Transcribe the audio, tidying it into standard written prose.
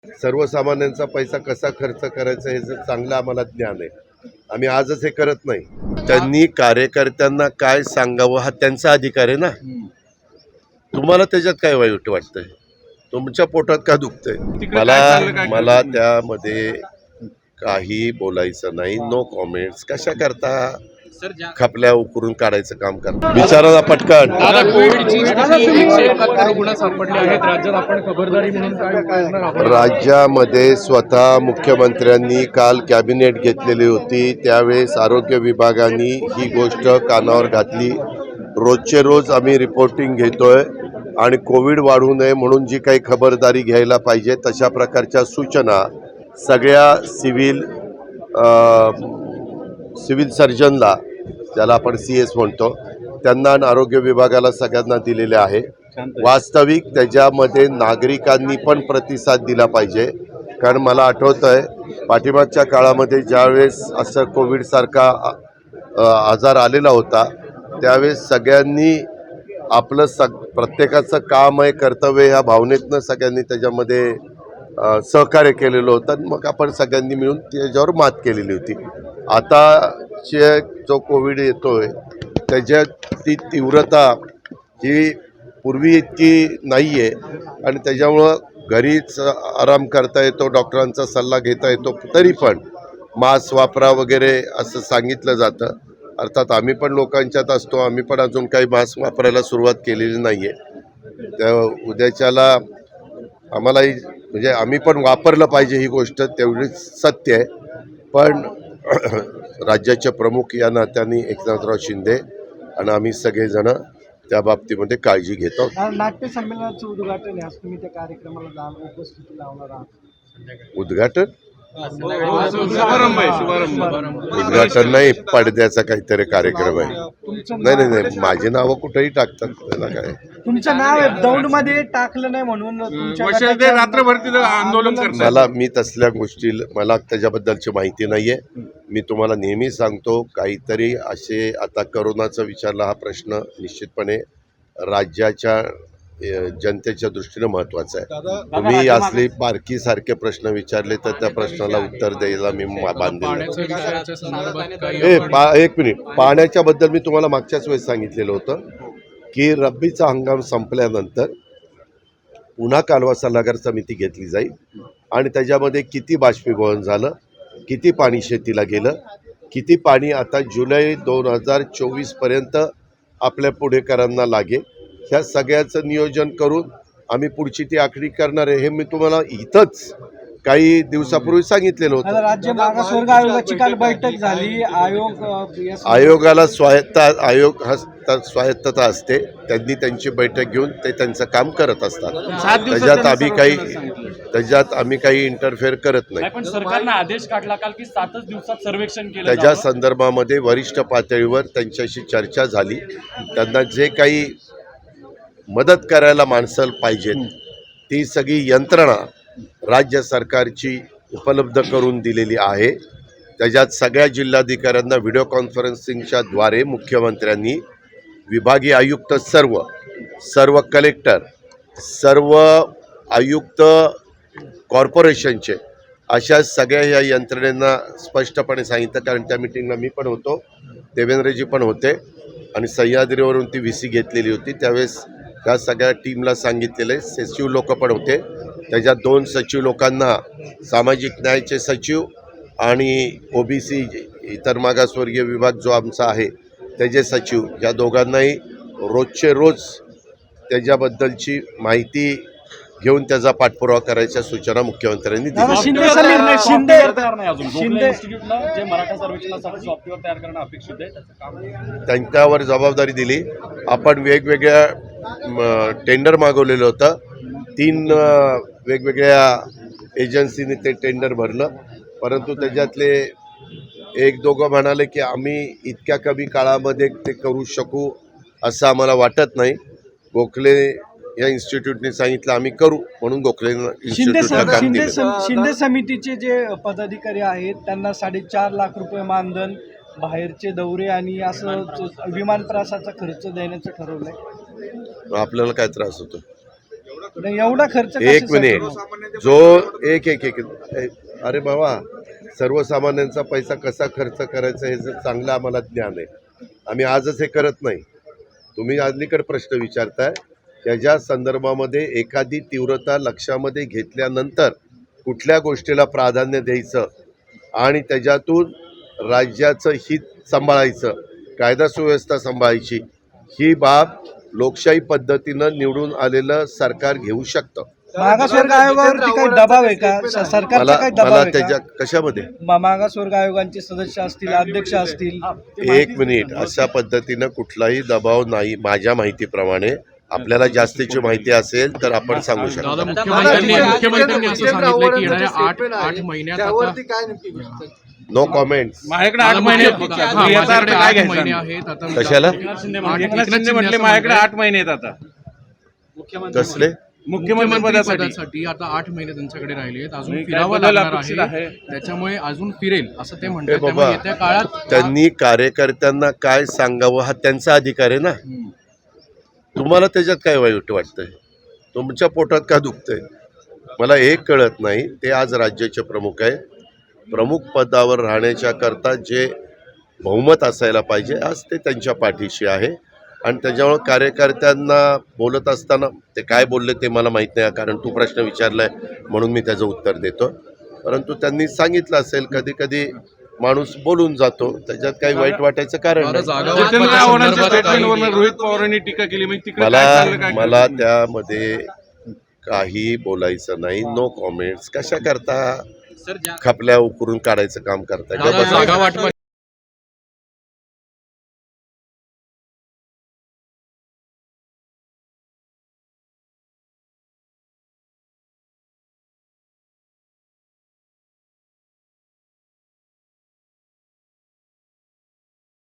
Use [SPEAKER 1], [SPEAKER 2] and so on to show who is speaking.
[SPEAKER 1] सर्वसामान्यांचा पैसा कसा खर्च करायचा हे चांगलं आम्हाला ज्ञान आहे. आम्ही आजच हे करत नाही. त्यांनी कार्यकर्त्यांना काय सांगावं हा त्यांचा अधिकार आहे ना. तुम्हाला त्याच्यात काय वाईट वाटतंय? तुमच्या पोटात का दुखतंय? मला त्यामध्ये काही बोलायचं नाही. No comments. कशा करता खपल्या उकरून काढायचं काम करता? विचाराला पटकन. राज्यामध्ये स्वतः मुख्यमंत्र्यांनी काल कॅबिनेट घेतलेली होती. त्यावेळेस आरोग्य विभागाने ही गोष्ट कानावर घातली. रोजचे रोज आम्ही रिपोर्टिंग घेतोय आणि कोविड वाढू नये म्हणून जी काही खबरदारी घ्यायला पाहिजे तशा प्रकारच्या सूचना सगळ्या सिव्हिल सर्जनला, ज्याला आपण CS म्हणतो, त्यांना आणि आरोग्य विभागाला सगळ्यांना दिलेले आहे. वास्तविक त्याच्यामध्ये नागरिकांनी पण प्रतिसाद दिला पाहिजे. कारण मला आठवतंय पाठीमागच्या काळामध्ये ज्यावेळेस असं कोविडसारखा आजार आलेला होता त्यावेळेस सगळ्यांनी आपलं प्रत्येकाचं काम आहे, कर्तव्य ह्या भावनेतनं सगळ्यांनी त्याच्यामध्ये सहकार्य केलेलं होतं. मग आपण सगळ्यांनी मिळून त्याच्यावर मात केलेली होती. आताचे जो कोविड येतोय त्याच्यात ती तीव्रता ही पूर्वी इतकी नाही आहे आणि त्याच्यामुळं घरीच आराम करता येतो, डॉक्टरांचा सल्ला घेता येतो. तरी पण मास्क वापरा वगैरे असं सांगितलं जातं. अर्थात आम्ही पण लोकांच्यात असतो, आम्ही पण अजून काही मास्क वापरायला सुरुवात केलेली नाही आहे. त्या उद्याच्याला आम्हालाही म्हणजे आम्ही पण वापरलं पाहिजे, ही गोष्ट तेवढीच सत्य आहे. पण राज्याचे प्रमुख या नात्याने एकनाथराव शिंदे आणि आम्ही सगळेजण त्या बाबतीमध्ये काळजी घेतो.
[SPEAKER 2] नाट्य संमेलनाचं उद्घाटन आहे, तुम्ही त्या कार्यक्रमाला जाऊन उपस्थिती लावणार आहात.
[SPEAKER 1] उद्घाटन नाही, पडद्याचा काहीतरी कार्यक्रम आहे. नाही, माझी नावं कुठेही टाकतात, त्याला काय.
[SPEAKER 2] तुमचं नाव दौंडमध्ये टाकलं नाही म्हणून
[SPEAKER 1] आंदोलन मी तसल्या गोष्टी मला त्याच्याबद्दलची माहिती नाहीये. मी तुम्हाला नेहमी सांगतो, काहीतरी असे आता करोनाचा विचारला हा प्रश्न निश्चितपणे राज्याच्या जनतेच्या दृष्टीने महत्वाचा आहे. तुम्ही असले बारकी सारखे प्रश्न विचारले तर त्या प्रश्नाला उत्तर द्यायला मी बांधेल. एक मिनिट, पाण्याच्या बद्दल मी तुम्हाला मागच्याच वेळेस सांगितलेलं होतं की रब्बीचा हंगाम संपल्यानंतर पुन्हा कालवा सल्लागार समिती घेतली जाईल आणि त्याच्यामध्ये किती बाष्पीभवन झालं, किती पाणी शेतीला गेलं, किती पाणी आता जुलै 2024 पर्यंत आपल्या पुढेकरांना लागेल, ह्या सगळ्याचं नियोजन करून आम्ही पुढची ती आखणी करणार आहे. हे मी तुम्हाला इथंच काही दिवसापूर्वी सांगितलेलं होतं.
[SPEAKER 2] राज्य मागासवर्ग आयोगाची काल बैठक झाली.
[SPEAKER 1] आयोगाला स्वायत्तता असते. त्यांनी त्यांची बैठक घेऊन ते त्यांचं काम करत असतात. त्याच्यात आम्ही काही इंटरफेअर करत नाही.
[SPEAKER 3] पण सरकारने आदेश काढला काल की 7च दिवसात सर्वेक्षण केलं.
[SPEAKER 1] त्याच्या संदर्भामध्ये वरिष्ठ पातळीवर त्यांच्याशी चर्चा झाली. त्यांना जे काही मदत करायला माणसं पाहिजेत ती सगळी यंत्रणा राज्य सरकारची उपलब्ध करून दिलेली आहे. त्याच्यात सगळ्या जिल्हाधिकाऱ्यांना व्हिडिओ कॉन्फरन्सिंगच्या द्वारे मुख्यमंत्र्यांनी विभागीय आयुक्त, सर्व कलेक्टर, सर्व आयुक्त कॉर्पोरेशनचे अशा सगळ्या या यंत्रणेंना स्पष्टपणे सांगितलं. कारण त्या मिटिंगला मी पण होतो, देवेंद्रजी पण होते आणि सह्याद्रीवरून ती VC घेतलेली होती. त्यावेळेस त्या सगळ्या टीमला सांगितलेले सचिव लोक पण होते. त्याच्यात 2 सचिव लोकांना सामाजिक न्यायाचे सचिव आणि OBC इतर मागासवर्गीय विभाग जो आमचा आहे त्याचे सचिव, या दोघांनाही रोजचे रोज त्याच्याबद्दलची माहिती घेऊन त्याचा पाठपुरावा करायच्या सूचना मुख्यमंत्र्यांनी दिल्या. त्यांच्यावर जबाबदारी दिली. आपण वेगवेगळ्या टेंडर मागवलेलं होतं. 3 वेगवेगळ्या एजन्सीने ते टेंडर भरलं. परंतु त्याच्यातले 1-2 म्हणाले की आम्ही इतक्या कमी काळामध्ये ते करू शकू असं आम्हाला वाटत नाही. गोखले या इन्स्टिट्यूटने सांगितलं आम्ही करू, म्हणून गोखले इन्स्टिट्यूटला काम दिलं.
[SPEAKER 2] शिंदे समितीचे जे पदाधिकारी आहेत त्यांना 4.5 लाख रुपये मानधन, बाहेरचे दौरे आणि असं विमान प्रवासाचा खर्च देण्याचं ठरवलंय.
[SPEAKER 1] आपल्याला काय त्रास होतो?
[SPEAKER 2] नाही, एवढा खर्च
[SPEAKER 1] एक
[SPEAKER 2] कशासाठी?
[SPEAKER 1] मिनिट जो एक अरे बाबा, सर्वसामान्यांचा पैसा कसा खर्च करायचा हे जर चांगलं आम्हाला ज्ञान आहे. आम्ही आजच हे करत नाही. तुम्ही अलीकडे प्रश्न विचारताय त्याच्या संदर्भामध्ये एखादी तीव्रता लक्षामध्ये घेतल्यानंतर कुठल्या गोष्टीला प्राधान्य द्यायचं आणि त्याच्यातून राज्याचं हित सांभाळायचं, कायदा सुव्यवस्था सांभाळायची, ही बाब लोकशाही पद्धतीनं निवडून आलेलं सरकार घेऊ शकतं.
[SPEAKER 2] मागासवर्ग आयोगावरती काही दबाव आहे का? सरकारचा काही दबाव
[SPEAKER 1] मला
[SPEAKER 2] आहे
[SPEAKER 1] त्याच्या
[SPEAKER 2] का?
[SPEAKER 1] कशामध्ये
[SPEAKER 2] मागासवर्ग आयोगांचे सदस्य असतील, अध्यक्ष असतील.
[SPEAKER 1] एक मिनिट, अशा पद्धतीनं कुठलाही दबाव नाही माझ्या माहितीप्रमाणे. आपल्याला जास्तीची माहिती असेल तर आपण सांगू शकतो.
[SPEAKER 4] दादा, मुख्यमंत्र्यांनी असं सांगितलं की येणाऱ्या 8 महिन्यात आता
[SPEAKER 1] नो कॉमेंट्स.
[SPEAKER 5] माझ्याकडे 8 महिने आहेत फक्त. याचा अर्थ काय
[SPEAKER 4] 8
[SPEAKER 5] घ्यायचा?
[SPEAKER 4] महिने आहेत आता.
[SPEAKER 1] कशाला
[SPEAKER 5] एकनाथ शिंदे म्हटले माझ्याकडे 8 महिने आहेत आता
[SPEAKER 1] कसले?
[SPEAKER 5] मुख्यमंत्री पदासाठी.
[SPEAKER 4] पदासाठी आता 8 महिने त्यांच्याकडे राहिले आहेत. अजून
[SPEAKER 5] नाही,
[SPEAKER 4] फिरावं
[SPEAKER 5] काय बदल
[SPEAKER 4] लागणार
[SPEAKER 5] अपेक्षित
[SPEAKER 4] आहे,
[SPEAKER 5] आहे?
[SPEAKER 4] त्याच्यामुळे अजून फिरेल असं ते
[SPEAKER 1] हे
[SPEAKER 4] म्हणतात.
[SPEAKER 1] बाबा,
[SPEAKER 4] त्यामुळे येत्या काळात
[SPEAKER 1] त्यांनी कार्यकर्त्यांना काय सांगावं हा त्यांचा अधिकार आहे ना. तुम्हाला त्याच्यात काय वाईट वाटतंय? तुमच्या पोटात का दुखतंय? मला एक कळत नाही. ते आज राज्याचे प्रमुख आहे. प्रमुख पदावर राहण्याच्या करता जे बहुमत असायला पाहिजे आज ते त्यांच्या पाठीशी आहे. आणि त्याच्यामुळे कार्यकर्त्यांना बोलत असताना ते काय बोलले ते मला माहीत नाही, कारण तू प्रश्न विचारलाय म्हणून मी त्याचं उत्तर देतो. परंतु त्यांनी सांगितलं असेल कधी कधी माणूस बोलून जातो, त्याच्यात काही वाईट वाटायचं कारण
[SPEAKER 4] दादा,
[SPEAKER 1] नाही.
[SPEAKER 4] जागा
[SPEAKER 5] जितेंद्र
[SPEAKER 4] वाटपाच्या
[SPEAKER 5] आव्हाडांच्या
[SPEAKER 4] संदर्भात काही-
[SPEAKER 5] स्टेटमेंटवरून रोहित पवारांनी टीका केली. मग तिकडे काय चाललं, काय
[SPEAKER 1] मला
[SPEAKER 5] केलं?
[SPEAKER 1] त्यामध्ये काही बोलायचं नाही. No comments. कशा करता खपल्या उकरून काढायचं काम करताय?
[SPEAKER 4] दादा,
[SPEAKER 1] गप्प बसा.
[SPEAKER 4] जागा वाटपाच्या